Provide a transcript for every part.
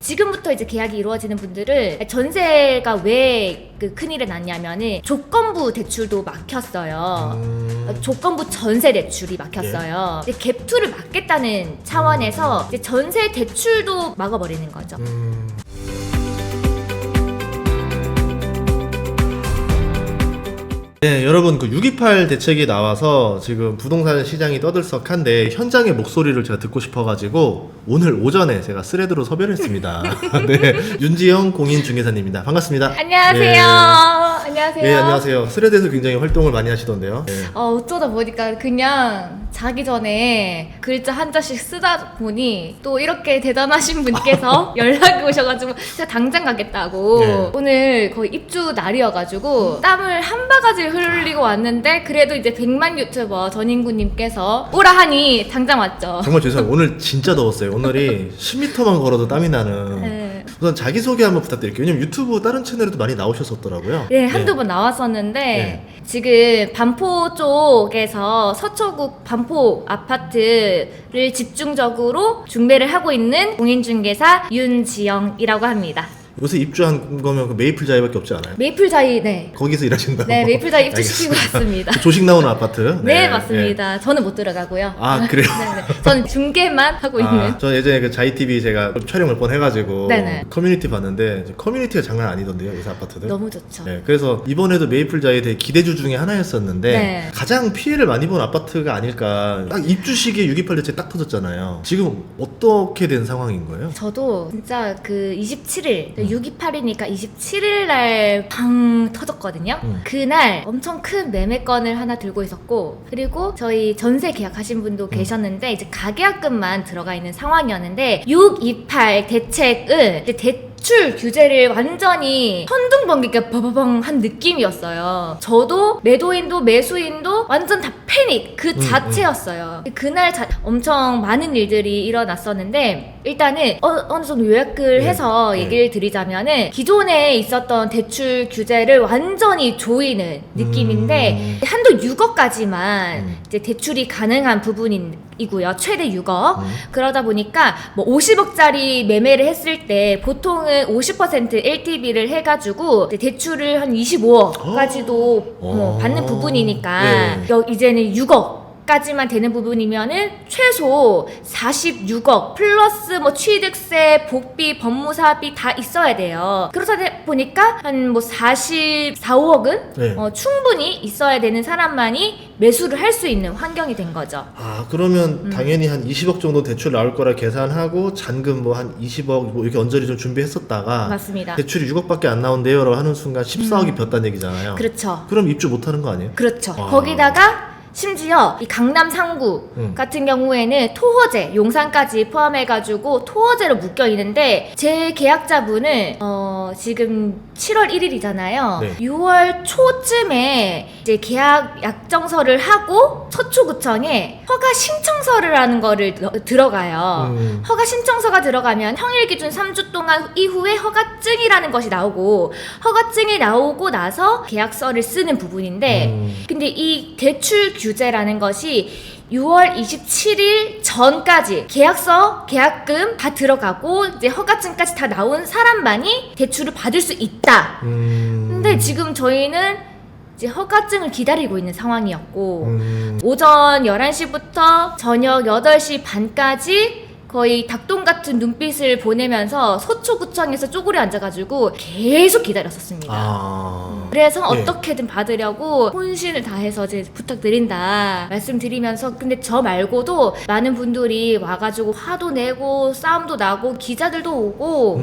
지금부터 이제 계약이 이루어지는 분들은 전세가 왜 그 큰일이 났냐면은 조건부 대출도 막혔어요. 조건부 전세 대출이 막혔어요. 이제 갭투를 막겠다는 차원에서 이제 전세 대출도 막아버리는 거죠. 네, 여러분 그 628 대책이 나와서 지금 부동산 시장이 떠들썩한데 현장의 목소리를 제가 듣고 싶어가지고 오늘 오전에 제가 스레드로 섭외를 했습니다. 네, 윤지영 공인중개사님입니다. 반갑습니다. 안녕하세요. 네. 안녕하세요. 네, 안녕하세요. 스레드에서 굉장히 활동을 많이 하시던데요. 네. 어쩌다 보니까 그냥 자기 전에 글자 한자씩 쓰다 보니 또 이렇게 대단하신 분께서 연락이 오셔가지고 제가 당장 가겠다고 네. 오늘 거의 입주 날이어가지고 땀을 한 바가지 흘리고 왔는데 그래도 이제 100만 유튜버 전인구님께서 오라 하니 당장 왔죠. 정말 죄송해요. 오늘 진짜 더웠어요. 오늘이 10m만 걸어도 땀이 나는. 네. 우선 자기소개 한번 부탁드릴게요. 왜냐면 유튜브 다른 채널에도 많이 나오셨었더라고요. 네, 한두 번 나왔었는데 네. 지금 반포 쪽에서 서초구 반포 아파트를 집중적으로 중매를 하고 있는 공인중개사 윤지영이라고 합니다. 요새 입주한 거면 그 메이플자이밖에 없지 않아요? 메이플자이, 네. 거기서 일하신다고? 네, 메이플자이 입주시키고 왔습니다. 그 조식 나오는 아파트? 네, 맞습니다. 저는 못 들어가고요. 아, 그래요? 네네. 저는 중개만 하고 있는. 저 예전에 그 자이TV 제가 촬영 몇 번 해가지고 네네. 커뮤니티 봤는데 커뮤니티가 장난 아니던데요, 요새 아파트들? 너무 좋죠. 네, 그래서 이번에도 메이플자이 되게 기대주 중에 하나였었는데 네. 가장 피해를 많이 본 아파트가 아닐까. 딱 입주 시기에 628 대책 딱 터졌잖아요. 지금 어떻게 된 상황인 거예요? 저도 진짜 그 27일, 628이니까 27일 날 방 터졌거든요. 그날 엄청 큰 매매건을 하나 들고 있었고, 그리고 저희 전세 계약하신 분도 계셨는데, 이제 가계약금만 들어가 있는 상황이었는데, 628 대책은 이제 대출 규제를 완전히 천둥번개가 버버벙 한 느낌이었어요. 저도 매도인도 매수인도 완전 다 패닉 그 자체였어요. 그날 엄청 많은 일들이 일어났었는데 일단은 어느 정도 요약을 해서 얘기를 드리자면은 기존에 있었던 대출 규제를 완전히 조이는 느낌인데 한도 6억까지만 이제 대출이 가능한 부분이고요. 최대 6억. 그러다 보니까 뭐 50억짜리 매매를 했을 때 보통은 50% LTV를 해가지고 대출을 한 25억까지도 받는 부분이니까 이제는 6억까지만 되는 부분이면은 최소 46억 플러스 뭐 취득세, 복비, 법무사비 다 있어야 돼요. 그러다 보니까 한 뭐 44, 5억은 충분히 있어야 되는 사람만이 매수를 할 수 있는 환경이 된 거죠. 아, 그러면 당연히 한 20억 정도 대출 나올 거라 계산하고 잔금 뭐 한 20억 뭐 이렇게 언저리 좀 준비했었다가 맞습니다. 대출이 6억밖에 안 나온대요 라고 하는 순간 14억이 폈다는 얘기잖아요. 그렇죠. 그럼 입주 못 하는 거 아니에요? 그렇죠. 아. 거기다가 심지어 이 강남 상구 같은 경우에는 토허제, 용산까지 포함해가지고 토허제로 묶여 있는데 제 계약자분은 지금 7월 1일이잖아요. 네. 6월 초쯤에 이제 계약 약정서를 하고 서초구청에 허가 신청서를 하는 거를 들어가요. 허가 신청서가 들어가면 평일 기준 3주 동안 이후에 허가증이라는 것이 나오고 허가증이 나오고 나서 계약서를 쓰는 부분인데 근데 이 대출 규제라는 것이 6월 27일 전까지 계약서, 계약금 다 들어가고 이제 허가증까지 다 나온 사람만이 대출을 받을 수 있다. 근데 지금 저희는 이제 허가증을 기다리고 있는 상황이었고 오전 11시부터 저녁 8시 반까지 거의 닭똥 같은 눈빛을 보내면서 서초구청에서 쪼그려 앉아가지고 계속 기다렸었습니다. 그래서 어떻게든 받으려고 혼신을 다해서 이제 부탁드린다 말씀드리면서 근데 저 말고도 많은 분들이 와가지고 화도 내고 싸움도 나고 기자들도 오고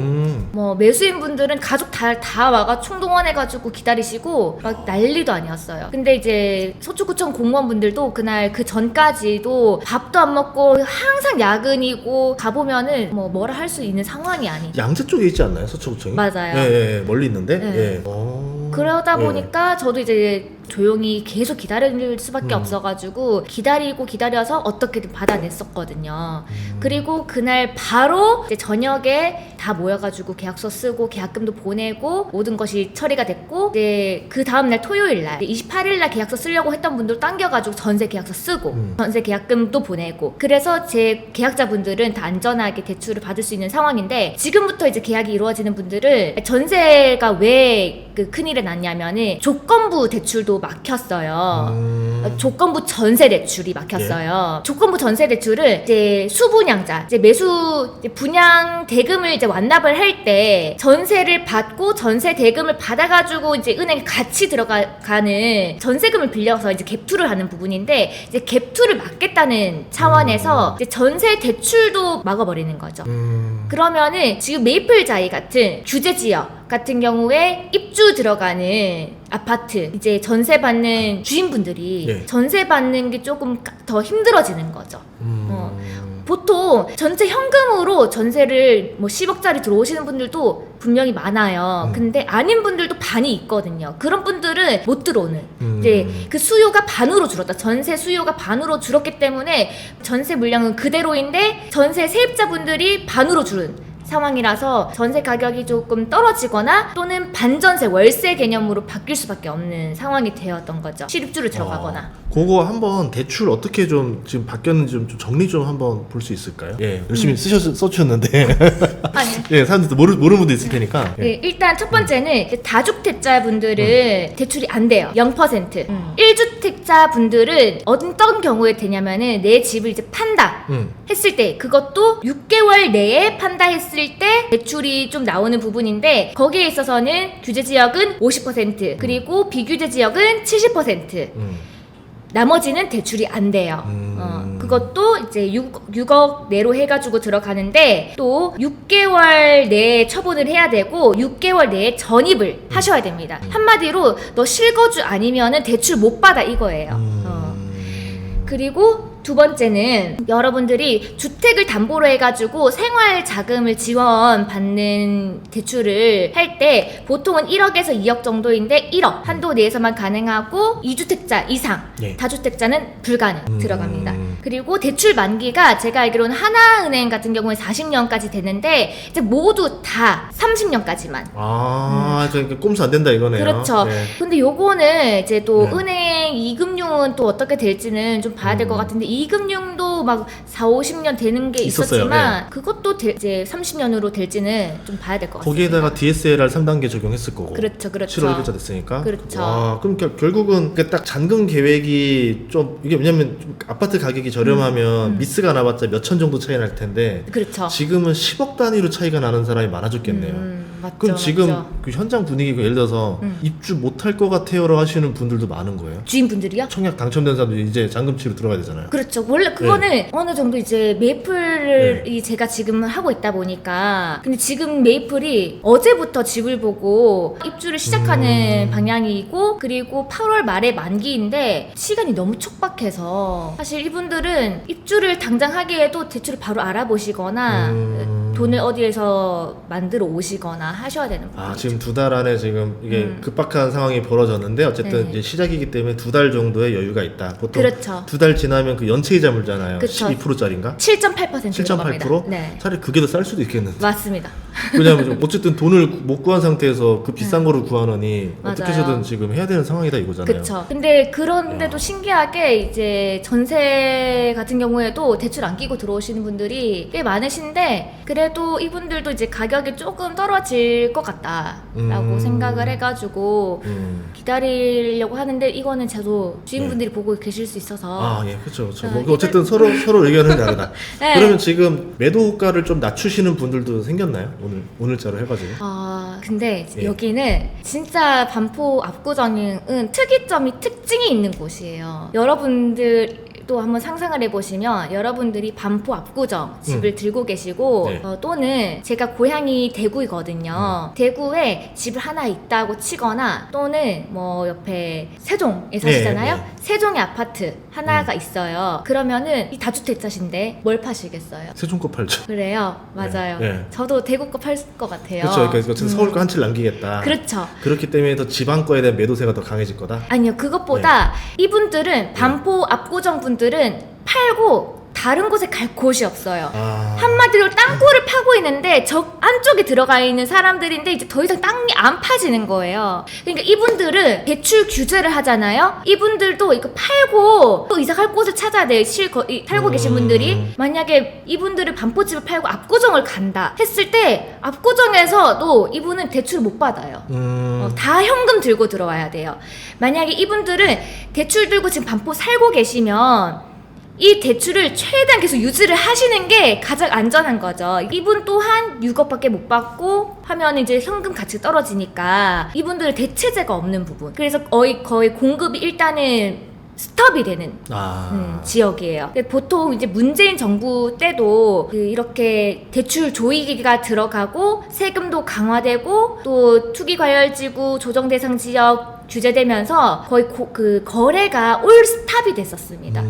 뭐 매수인 분들은 가족 다 와가 총동원해가지고 기다리시고 막 난리도 아니었어요. 근데 이제 서초구청 공무원분들도 그날 그 전까지도 밥도 안 먹고 항상 야근이고 가보면은 뭐라 할 수 있는 상황이 아니죠. 양재 쪽에 있지 않나요? 서초구청이? 맞아요. 예, 멀리 있는데? 네. 예. 그러다 보니까 저도 이제 조용히 계속 기다릴 수밖에 없어가지고 기다려서 어떻게든 받아냈었거든요. 그리고 그날 바로 이제 저녁에 다 모여가지고 계약서 쓰고 계약금도 보내고 모든 것이 처리가 됐고, 이제 그 다음날 토요일날 28일날 계약서 쓰려고 했던 분들 당겨가지고 전세 계약서 쓰고 전세 계약금도 보내고, 그래서 제 계약자분들은 다 안전하게 대출을 받을 수 있는 상황인데, 지금부터 이제 계약이 이루어지는 분들은 전세가 왜 그 큰일이 났냐면은 조건부 대출도 막혔어요. 조건부 전세 대출이 막혔어요. 조건부 전세 대출을 이제 수분양자, 이제 매수 이제 분양 대금을 이제 완납을 할 때 전세를 받고 전세 대금을 받아가지고 이제 은행에 같이 들어가는 전세금을 빌려서 이제 갭투를 하는 부분인데, 이제 갭투를 막겠다는 차원에서 이제 전세 대출도 막아버리는 거죠. 그러면은 지금 메이플자이 같은 규제 지역 같은 경우에 입주 들어가는 아파트, 이제 전세 받는 주인분들이 예. 전세 받는 게 조금 더 힘들어지는 거죠. 보통 전체 현금으로 전세를 뭐 10억짜리 들어오시는 분들도 분명히 많아요. 근데 아닌 분들도 반이 있거든요. 그런 분들은 못 들어오는. 이제 그 수요가 반으로 줄었다. 전세 수요가 반으로 줄었기 때문에 전세 물량은 그대로인데 전세 세입자분들이 반으로 줄은 상황이라서 전세 가격이 조금 떨어지거나 또는 반전세 월세 개념으로 바뀔 수밖에 없는 상황이 되었던 거죠. 실입주를 들어가거나. 그거 한번 대출 어떻게 좀 지금 바뀌었는지 좀 정리 좀 한번 볼 수 있을까요? 예, 열심히 써주셨는데 아니. 예, 사람들도 모르는 분도 있을 테니까. 예. 네, 일단 첫 번째는 이제 다주택자분들은 대출이 안 돼요. 0%. 1주택자 분들은 어떤 경우에 되냐면은 내 집을 이제 판다 했을 때, 그것도 6개월 내에 판다 했을 때 대출이 좀 나오는 부분인데, 거기에 있어서는 규제 지역은 50% 그리고 비규제 지역은 70%. 나머지는 대출이 안 돼요. 그것도 이제 6억 내로 해가지고 들어가는데, 또 6개월 내에 처분을 해야 되고 6개월 내에 전입을 하셔야 됩니다. 한마디로 너 실거주 아니면은 대출 못 받아 이거예요. 그리고 두 번째는 여러분들이 주택을 담보로 해가지고 생활 자금을 지원받는 대출을 할 때 보통은 1억에서 2억 정도인데 1억 한도 내에서만 가능하고 2주택자 이상, 예. 다주택자는 불가능 들어갑니다. 그리고 대출 만기가 제가 알기로는 하나은행 같은 경우에 40년까지 되는데 이제 모두 다 30년까지만. 그러니까 꼼수 안 된다 이거네요. 그렇죠. 네. 근데 요거는 이제 또 네. 은행 이금융은 또 어떻게 될지는 좀 봐야 될 것 같은데, 이금융도 막 4, 50년 되는 게 있었어요. 있었지만 그것도 이제 30년으로 될지는 좀 봐야 될 것 같습니다. 거기에다가 DSLR 3단계 적용했을 거고. 그렇죠, 그렇죠. 7월 1일자 됐으니까. 그렇죠. 그럼 결국은 딱 잔금 계획이 좀, 이게 왜냐면 좀 아파트 가격이 저렴하면 미스가 나봤자 몇천 정도 차이 날 텐데, 그렇죠. 지금은 10억 단위로 차이가 나는 사람이 많아졌겠네요. 맞죠, 그럼 지금 맞죠. 그 현장 분위기가 예를 들어서 입주 못할 것 같아요라고 하시는 분들도 많은 거예요. 주인분들이요? 청약 당첨된 사람들이 이제 잔금치로 들어가야 되잖아요. 그렇죠. 원래 그거는 어느 정도 이제 메이플이 제가 지금 하고 있다 보니까, 근데 지금 메이플이 어제부터 집을 보고 입주를 시작하는 방향이고, 그리고 8월 말에 만기인데 시간이 너무 촉박해서 사실 이분들은 입주를 당장 하기에도 대출을 바로 알아보시거나 돈을 어디에서 만들어 오시거나 하셔야 되는 부분이죠. 지금 2달 안에 지금 이게 급박한 상황이 벌어졌는데 어쨌든 네. 이제 시작이기 때문에 2달 정도의 여유가 있다. 보통 그렇죠. 2달 지나면 그 연체이자 물잖아요. 그쵸. 12%짜리인가? 7.8% 7.8%? 네. 차라리 그게 더 쌀 수도 있겠는데. 맞습니다. 왜냐면 어쨌든 돈을 못 구한 상태에서 그 비싼 거를 구하느니 어떻게 맞아요. 해서든 지금 해야 되는 상황이다 이거잖아요. 그렇죠. 근데 그런데도 신기하게 이제 전세 같은 경우에도 대출 안 끼고 들어오시는 분들이 꽤 많으신데, 그래도 이분들도 이제 가격이 조금 떨어질 것 같다라고 생각을 해가지고 기다리려고 하는데, 이거는 저도 주인분들이 보고 계실 수 있어서. 예, 그렇죠. 아, 뭐 어쨌든 서로 의견은 다르다. 네. 그러면 지금 매도가를 좀 낮추시는 분들도 생겼나요? 오늘자로 해가지고. 근데 예. 여기는 진짜 반포 압구정은 특이점이 특징이 있는 곳이에요. 여러분들도 또 한번 상상을 해보시면 여러분들이 반포 압구정 집을 들고 계시고 네. 또는 제가 고향이 대구이거든요. 대구에 집을 하나 있다고 치거나 또는 뭐 옆에 세종에 사시잖아요. 네. 세종에 아파트 하나가 있어요. 그러면은 이 다주택자신데 뭘 파시겠어요? 세종 거 팔죠. 그래요. 맞아요. 네. 저도 대구 거 팔 것 같아요. 그렇죠. 그러니까 서울 거 한 채를 남기겠다. 그렇죠. 그렇기 때문에 더 지방 거에 대한 매도세가 더 강해질 거다. 아니요, 그것보다 이분들은 반포 압구정 분들은 팔고 다른 곳에 갈 곳이 없어요. 한마디로 땅굴을 파고 있는데 저 안쪽에 들어가 있는 사람들인데 이제 더 이상 땅이 안 파지는 거예요. 그러니까 이분들은 대출 규제를 하잖아요. 이분들도 이거 팔고 또 이사 갈 곳을 찾아야 돼요. 살고 계신 분들이 만약에 이분들은 반포집을 팔고 압구정을 간다 했을 때 압구정에서도 이분은 대출을 못 받아요. 다 현금 들고 들어와야 돼요. 만약에 이분들은 대출 들고 지금 반포 살고 계시면 이 대출을 최대한 계속 유지를 하시는 게 가장 안전한 거죠. 이분 또한 6억밖에 못 받고 하면 이제 현금 가치가 떨어지니까 이분들은 대체제가 없는 부분. 그래서 거의 공급이 일단은 스톱이 되는 지역이에요. 보통 이제 문재인 정부 때도 이렇게 대출 조이기가 들어가고 세금도 강화되고 또 투기 과열지구 조정 대상 지역 규제되면서 거의 거래가 올 스탑이 됐었습니다.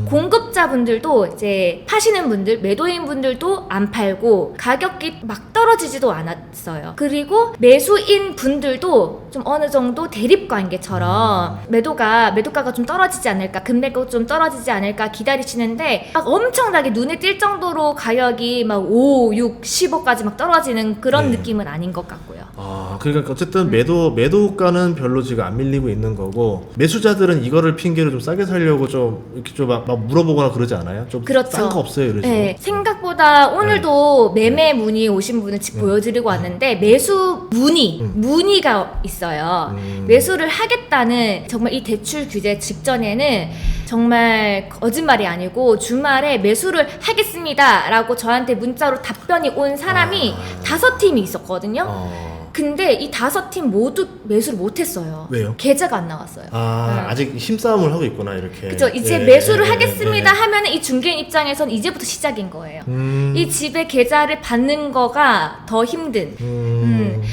공급자분들도 이제 파시는 분들, 매도인 분들도 안 팔고 가격이 막 떨어지지도 않았어요. 그리고 매수인 분들도 좀 어느 정도 대립관계처럼 매도가가 좀 떨어지지 않을까, 금매가 좀 떨어지지 않을까 기다리시는데 막 엄청나게 눈에 띌 정도로 가격이 막 5, 6, 10억까지 막 떨어지는 그런 느낌은 아닌 것 같고요. 그러니까 어쨌든 매도가는 별로 지금 안 밀리고 있는 거고 매수자들은 이거를 핑계로 좀 싸게 살려고 좀 이렇게 좀 막 물어보거나 그러지 않아요? 좀 그렇죠. 싼 거 없어요, 이러시고. 네, 생각보다 오늘도 매매 문의 오신 분을 집 보여드리고 왔는데 매수 문의가 있어요. 매수를 하겠다는 정말 이 대출 규제 직전에는 정말 거짓말이 아니고 주말에 매수를 하겠습니다라고 저한테 문자로 답변이 온 사람이 5팀이 있었거든요. 근데 이 5팀 모두 매수를 못했어요. 왜요? 계좌가 안 나왔어요. 아직 힘싸움을 하고 있구나, 이렇게. 그죠. 이제 매수를 하겠습니다 하면 이 중개인 입장에선 이제부터 시작인 거예요. 이 집의 계좌를 받는 거가 더 힘든.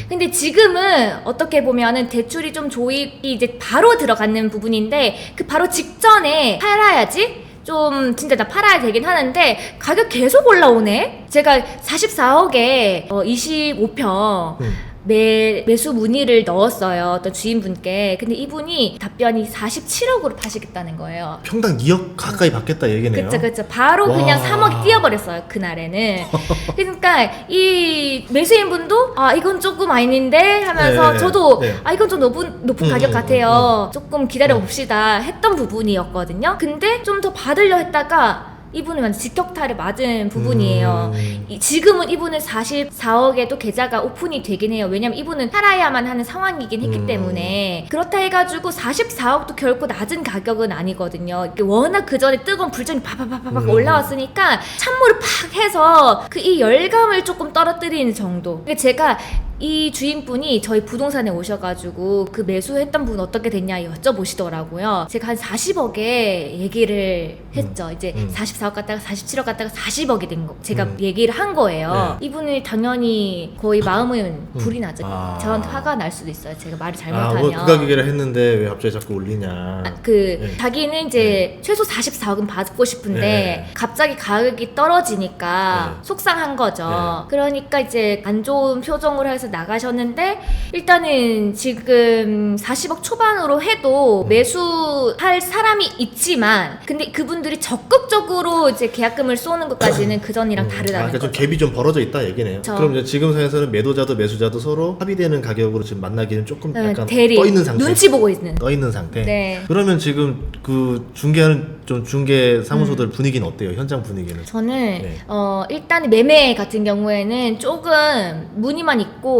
근데 지금은 어떻게 보면은 대출이 좀 조입이 이제 바로 들어가는 부분인데 그 바로 직전에 팔아야지 좀 진짜 나 팔아야 되긴 하는데 가격 계속 올라오네. 제가 44억에 25평 매수 문의를 넣었어요. 어떤 주인분께. 근데 이분이 답변이 47억으로 파시겠다는 거예요. 평당 2억 가까이 받겠다 얘기네요. 그쵸. 바로 그냥 3억이 뛰어버렸어요, 그날에는. 그러니까 이 매수인분도 이건 조금 아닌데 하면서 저도 이건 좀 높은 가격 같아요. 조금 기다려 봅시다 했던 부분이었거든요. 근데 좀 더 받으려 했다가 이분은 완전 직격탄을 맞은 부분이에요. 지금은 이분은 44억에도 계좌가 오픈이 되긴 해요. 왜냐면 이분은 팔아야만 하는 상황이긴 했기 때문에. 그렇다 해가지고 44억도 결코 낮은 가격은 아니거든요. 워낙 그 전에 뜨거운 불정이 파파파파박 올라왔으니까 찬물을 팍 해서 이 열감을 조금 떨어뜨리는 정도. 제가 이 주인분이 저희 부동산에 오셔가지고 그 매수했던 분 어떻게 됐냐 여쭤보시더라고요. 제가 한 40억에 얘기를 했죠. 이제 44억 갔다가 47억 갔다가 40억이 된 거 제가 얘기를 한 거예요. 이분이 당연히 거의 마음은 불이 나죠. 저한테 화가 날 수도 있어요. 제가 말을 잘못하면. 그 가격이라 했는데 왜 갑자기 자꾸 올리냐. 자기는 이제 최소 44억은 받고 싶은데 갑자기 가격이 떨어지니까 속상한 거죠. 그러니까 이제 안 좋은 표정으로 해서 나가셨는데 일단은 지금 40억 초반으로 해도 매수할 사람이 있지만 근데 그분들이 적극적으로 이제 계약금을 쏘는 것까지는 그 전이랑 다르다는 그러니까 거죠. 좀 갭이 좀 벌어져 있다 얘기네요. 그럼 이제 지금 상황에서는 매도자도 매수자도 서로 합의되는 가격으로 지금 만나기는 조금 약간 대리, 떠 있는 상태. 눈치 보고 있는. 떠 있는 상태. 네. 그러면 지금 그 중개하는 좀 중개 사무소들 분위기는 어때요? 현장 분위기는? 저는 일단 매매 같은 경우에는 조금 문의만 있고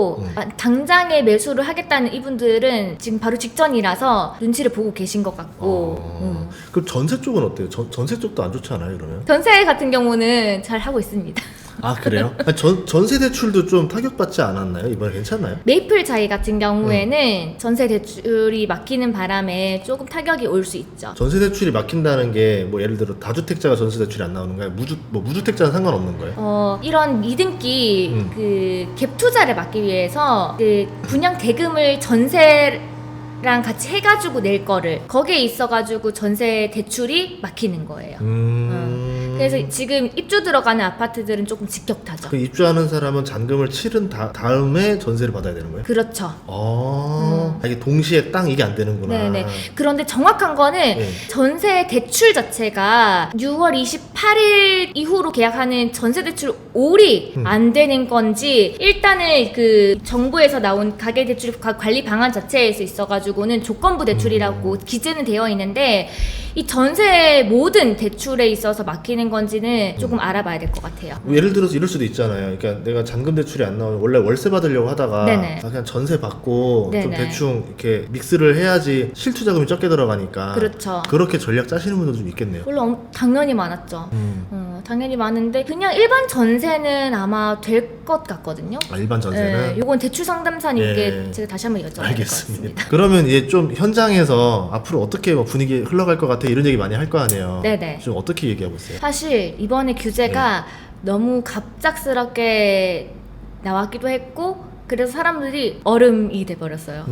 당장에 매수를 하겠다는 이분들은 지금 바로 직전이라서 눈치를 보고 계신 것 같고. 그럼 전세 쪽은 어때요? 전세 쪽도 안 좋지 않아요, 그러면? 전세 같은 경우는 잘 하고 있습니다. 아 그래요? 아니, 전세 대출도 좀 타격받지 않았나요? 이번에 괜찮나요? 메이플 자이 같은 경우에는 전세 대출이 막히는 바람에 조금 타격이 올 수 있죠. 전세 대출이 막힌다는 게 뭐 예를 들어 다주택자가 전세 대출이 안 나오는 거예요? 무주택자는 상관없는 거예요? 이런 이등기 그 갭 투자를 막기 위해서 그 분양 대금을 전세랑 같이 해가지고 낼 거를 거기에 있어가지고 전세 대출이 막히는 거예요. 그래서 지금 입주 들어가는 아파트들은 조금 직격타죠. 그 입주하는 사람은 잔금을 치른 다음에 전세를 받아야 되는 거예요? 그렇죠. 아, 이게 동시에 땅 이게 안 되는구나. 네네. 그런데 정확한 거는 네. 전세 대출 자체가 6월 28일 이후로 계약하는 전세 대출올이 안 되는 건지 일단은 그 정부에서 나온 가계대출 관리 방안 자체에서 있어가지고는 조건부 대출이라고 기재는 되어 있는데 이 전세 모든 대출에 있어서 막히는 건지는 조금 알아봐야 될 것 같아요. 예를 들어서 이럴 수도 있잖아요. 그러니까 내가 잔금 대출이 안 나오면 원래 월세 받으려고 하다가 네네. 그냥 전세 받고 좀 네네. 대충 이렇게 믹스를 해야지 실투 자금이 적게 들어가니까 그렇죠. 그렇게 전략 짜시는 분들도 좀 있겠네요. 물론 당연히 많았죠. 당연히 많은데 그냥 일반 전세는 아마 될 것 같거든요. 아, 일반 전세는? 네, 요건 대출 상담사님께 예. 제가 다시 한번 여쭤봐야 될 것 알겠습니다. 같습니다. 그러면 이제 좀 현장에서 앞으로 어떻게 뭐 분위기 흘러갈 것 같아 이런 얘기 많이 할 거 아니에요. 네네. 좀 어떻게 얘기하고 있어요? 사실 이번에 규제가 너무 갑작스럽게 나왔기도 했고 그래서 사람들이 얼음이 돼버렸어요.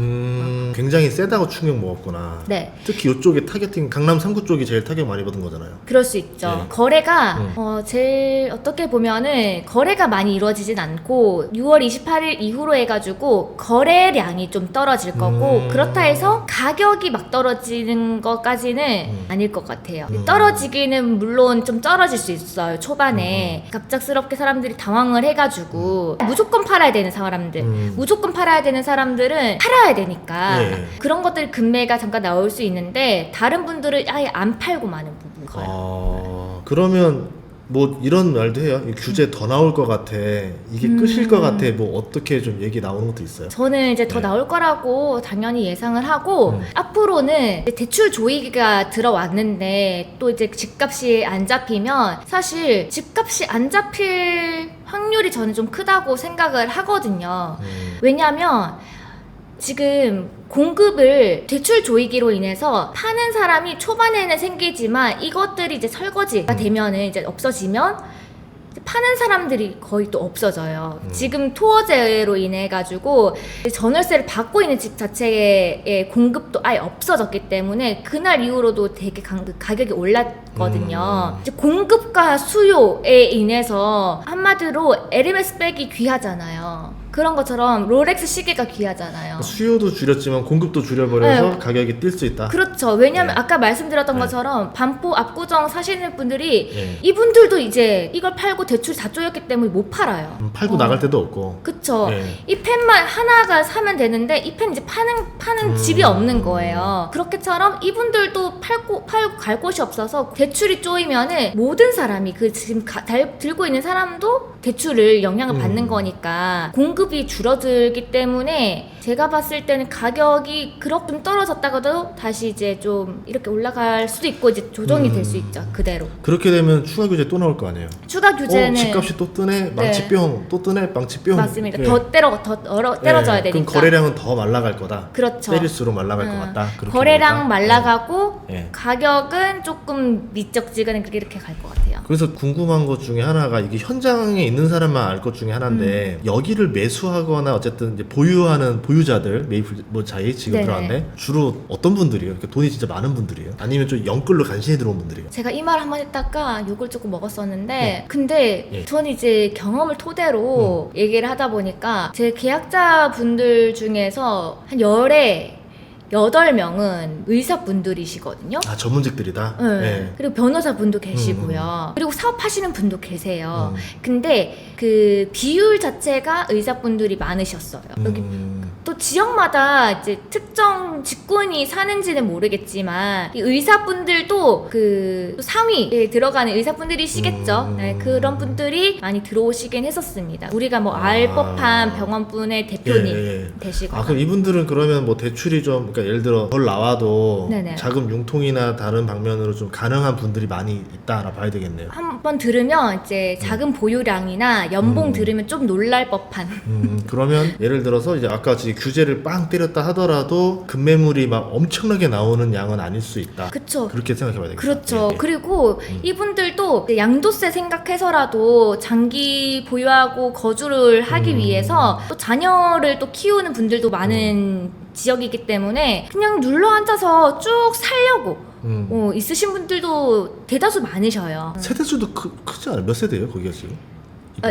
굉장히 세다고 충격 먹었구나. 네. 특히 이쪽에 타겟팅 강남 3구 쪽이 제일 타격 많이 받은 거잖아요. 그럴 수 있죠. 네. 거래가 제일 어떻게 보면은 거래가 많이 이루어지진 않고 6월 28일 이후로 해가지고 거래량이 좀 떨어질 거고 그렇다 해서 가격이 막 떨어지는 것까지는 아닐 것 같아요. 떨어지기는 물론 좀 떨어질 수 있어요. 초반에 갑작스럽게 사람들이 당황을 해가지고 무조건 팔아야 되는 사람들 무조건 팔아야 되는 사람들은 팔아야 되니까 네. 그런 것들 금매가 잠깐 나올 수 있는데 다른 분들은 아예 안 팔고 마는 부분 거예요. 그러면 뭐 이런 말도 해요. 이 규제 더 나올 것 같아. 이게 끝일 것 같아. 뭐 어떻게 좀 얘기 나오는 것도 있어요. 저는 이제 더 네. 나올 거라고 당연히 예상을 하고 앞으로는 이제 대출 조이기가 들어왔는데 또 이제 집값이 안 잡히면 사실 집값이 안 잡힐 확률이 저는 좀 크다고 생각을 하거든요. 왜냐하면 지금 공급을 대출 조이기로 인해서 파는 사람이 초반에는 생기지만 이것들이 이제 설거지가 되면은 이제 없어지면 파는 사람들이 거의 또 없어져요. 지금 토어제로 인해 가지고 전월세를 받고 있는 집 자체의 공급도 아예 없어졌기 때문에 그날 이후로도 되게 가격이 올랐거든요. 이제 공급과 수요에 인해서 한마디로 에르메스 백이 귀하잖아요. 그런 것처럼 롤렉스 시계가 귀하잖아요. 수요도 줄였지만 공급도 줄여버려서 네. 가격이 뛸 수 있다. 그렇죠. 왜냐면 네. 아까 말씀드렸던 네. 것처럼 반포 압구정 사시는 분들이 네. 이분들도 이제 이걸 팔고 대출 다 쪼였기 때문에 못 팔아요. 팔고 나갈 데도 없고. 그쵸. 네. 이 펜만 하나가 사면 되는데 이 펜 이제 파는 집이 없는 거예요. 그렇게처럼 이분들도 팔고 갈 곳이 없어서 대출이 쪼이면은 모든 사람이 그 지금 들고 있는 사람도 대출을 영향을 받는 거니까 공급이 줄어들기 때문에 제가 봤을 때는 가격이 그렇게 좀 떨어졌다가도 다시 이제 좀 이렇게 올라갈 수도 있고 이제 조정이 될 수 있죠. 그대로. 그렇게 되면 추가 규제 또 나올 거 아니에요. 추가 규제는 집값이 또 뜨네. 망치병 또 뜨네. 망치병. 맞습니다. 예. 더 때려줘야 되니까. 그럼 거래량은 더 말라갈 거다. 그렇죠. 때릴수록 말라갈 것 같다. 그렇게 거래량 보니까. 말라가고 예. 가격은 조금 미적지근하게 이렇게 갈 것 같아요. 그래서 궁금한 것 중에 하나가 이게 현장에 있는 사람만 알 것 중에 하나인데 여기를 매수하거나 어쨌든 이제 보유하는 보유자들 메이플 뭐 자이 지금 네네. 들어왔네 주로 어떤 분들이에요? 이렇게 돈이 진짜 많은 분들이에요? 아니면 좀 영끌로 간신히 들어온 분들이에요? 제가 이 말 한번 했다가 욕을 조금 먹었었는데 네. 근데 예. 전 이제 경험을 토대로 얘기를 하다 보니까 제 계약자 분들 중에서 한 열에 8명은 의사분들이시거든요. 아 전문직들이다. 네. 네. 그리고 변호사분도 계시고요. 그리고 사업하시는 분도 계세요. 근데 그 비율 자체가 의사분들이 많으셨어요. 여기 또 지역마다 이제 특정 직군이 사는지는 모르겠지만 이 의사분들도 그 상위에 들어가는 의사분들이시겠죠. 네, 그런 분들이 많이 들어오시긴 했었습니다. 우리가 뭐 알 법한 병원분의 대표님 되시거나. 그럼 이분들은 그러면 뭐 대출이 좀, 그러니까 예를 들어 덜 나와도 네네. 자금 융통이나 다른 방면으로 좀 가능한 분들이 많이 있다라 봐야 되겠네요. 한번 들으면 이제 자금 보유량이나 연봉 들으면 좀 놀랄 법한. 그러면 예를 들어서 이제 아까 규제를 빵 때렸다 하더라도 급매물이 막 엄청나게 나오는 양은 아닐 수 있다. 그쵸. 그렇게 생각해봐야 되겠다. 그렇죠. 예. 그리고 이분들도 양도세 생각해서라도 장기 보유하고 거주를 하기 위해서 또 자녀를 또 키우는 분들도 많은 지역이기 때문에 그냥 눌러 앉아서 쭉 살려고 있으신 분들도 대다수 많으셔요. 세대수도 크지 않아요? 몇 세대예요 거기가 지금?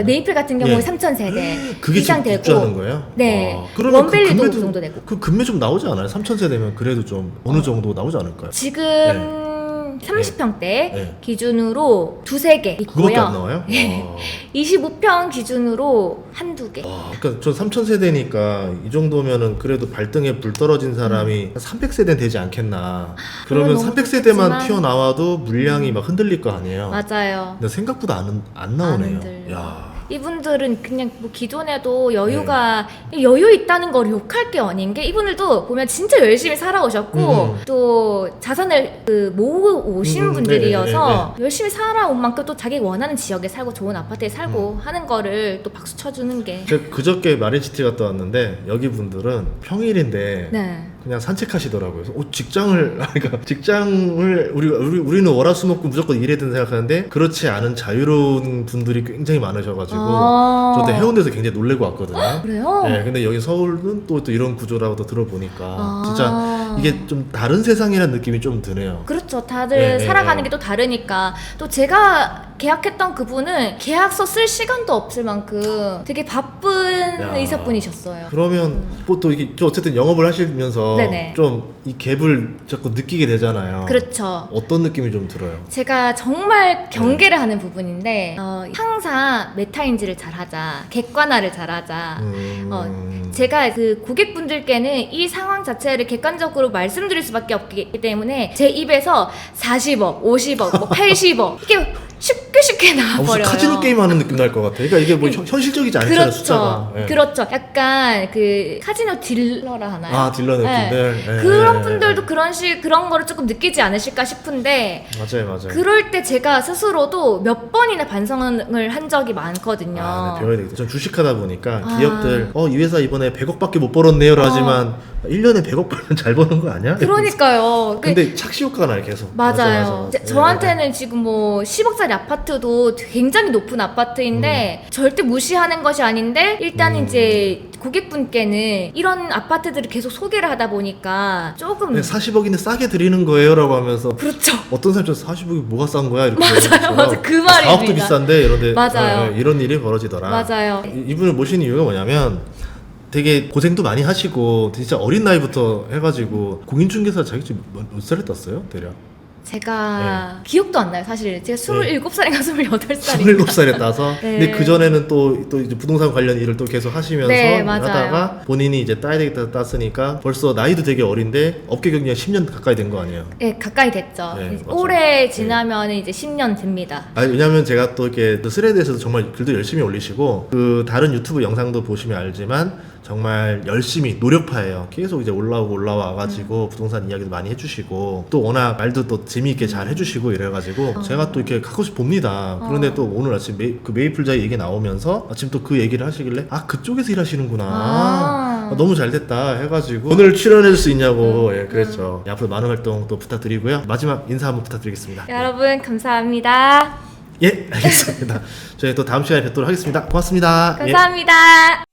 메이플 같은 경우는 예. 3,000세대 그게 이상 지금 되고, 입주하는 거예요? 네. 그러면 원밸리도 그 정도 되고. 그 금매 좀 나오지 않아요? 3,000세대면 그래도 좀 어느 정도 나오지 않을까요? 지금 30평대 네. 기준으로 두세 개 그거밖에 안 있고요. 나와요? 25평 기준으로 한두 개. 그러니까 전 3,000세대니까 이 정도면은 그래도 발등에 불 떨어진 사람이 300세대는 되지 않겠나. 그러면 너무 300세대만 좋겠지만. 튀어나와도 물량이 막 흔들릴 거 아니에요. 맞아요. 근데 생각보다 안 나오네요. 흔들려. 야. 이분들은 그냥 뭐 기존에도 여유가 여유 있다는 걸 욕할 게 아닌 게 이분들도 보면 진짜 열심히 살아오셨고 또 자산을 모으고 오신 분들이어서 열심히 살아온 만큼 또 자기 원하는 지역에 살고 좋은 아파트에 살고 하는 거를 또 박수 쳐주는 게. 제가 그저께 마린시티 갔다 왔는데 여기 분들은 평일인데 네. 그냥 산책하시더라고요. 그래서 그러니까 직장을 우리는 월화수목금 무조건 일해야 된다 생각하는데 그렇지 않은 자유로운 분들이 굉장히 많으셔가지고 저도 해운대에서 굉장히 놀래고 왔거든요. 그래요? 네, 근데 여기 서울은 또 이런 구조라고 들어보니까 진짜 아. 이게 좀 다른 세상이라는 느낌이 좀 드네요. 그렇죠. 다들 살아가는 게 또 다르니까. 또 제가 계약했던 그분은 계약서 쓸 시간도 없을 만큼 되게 바쁜 의사분이셨어요. 그러면 뭐 또 이게 좀 어쨌든 영업을 하시면서 네네. 좀 이 갭을 자꾸 느끼게 되잖아요. 그렇죠. 어떤 느낌이 좀 들어요? 제가 정말 경계를 하는 부분인데 항상 메타인지를 잘하자, 객관화를 잘하자. 제가 그 고객분들께는 이 상황 자체를 객관적으로 말씀드릴 수밖에 없기 때문에 제 입에서 40억, 50억, 뭐 80억 이게 쉽게 무슨 나와버려요. 카지노 게임 하는 느낌 날 것 같아. 그러니까 이게 뭐 현실적이지 않잖아요, 그렇죠. 숫자가. 예. 그렇죠. 약간 그 카지노 딜러라 하나요? 아, 딜러 느낌들. 예, 그런 예, 분들도 그런 거를 조금 느끼지 않으실까 싶은데 맞아요. 그럴 때 제가 스스로도 몇 번이나 반성을 한 적이 많거든요. 네, 배워야 되겠다. 전 주식하다 보니까 기업들 이 회사 이번에 100억밖에 못 벌었네요 하지만 1년에 100억 벌면 잘 버는 거 아니야? 그러니까요. 근데 착시 효과가 나요, 계속. 맞아요. 맞아. 저한테는 지금 뭐 10억짜리 아파트도 굉장히 높은 아파트인데 절대 무시하는 것이 아닌데 일단 이제 고객분께는 이런 아파트들을 계속 소개를 하다 보니까 조금 40억인데 싸게 드리는 거예요 라고 하면서 그렇죠. 어떤 사람 저 40억이 뭐가 싼 거야? 이렇게 맞아요. 그 말입니다. 4억도 비싼데 이런데 맞아요. 이런 일이 벌어지더라. 맞아요. 이분을 모신 이유가 뭐냐면 되게 고생도 많이 하시고 진짜 어린 나이부터 해가지고 공인중개사 자격증 몇 살에 땄어요? 대략? 제가 기억도 안 나요. 사실 제가 27살인가 28살인가 27살에 따서 네. 근데 그전에는 또 이제 부동산 관련 일을 또 계속 하시면서 네, 맞아요. 하다가 본인이 이제 따야 되겠다 땄으니까 벌써 나이도 되게 어린데 업계 경력이 10년 가까이 된 거 아니에요? 네, 가까이 됐죠. 네, 맞아요. 올해 지나면 이제 10년 됩니다. 왜냐면 제가 또 이렇게 스레드에서도 정말 글도 열심히 올리시고 그 다른 유튜브 영상도 보시면 알지만 정말 열심히 노력파예요. 계속 이제 올라와가지고 부동산 이야기도 많이 해주시고 또 워낙 말도 또 재미있게 잘 해주시고 이래가지고 제가 또 이렇게 가끔씩 봅니다. 그런데 또 오늘 아침 그 메이플자의 얘기 나오면서 아침 또 그 얘기를 하시길래 그쪽에서 일하시는구나. 너무 잘 됐다 해가지고 오늘 출연해줄 수 있냐고 그랬죠. 앞으로 많은 활동 또 부탁드리고요. 마지막 인사 한번 부탁드리겠습니다. 여러분 감사합니다. 예, 알겠습니다. 저희 또 다음 시간에 뵙도록 하겠습니다. 고맙습니다. 예. 감사합니다.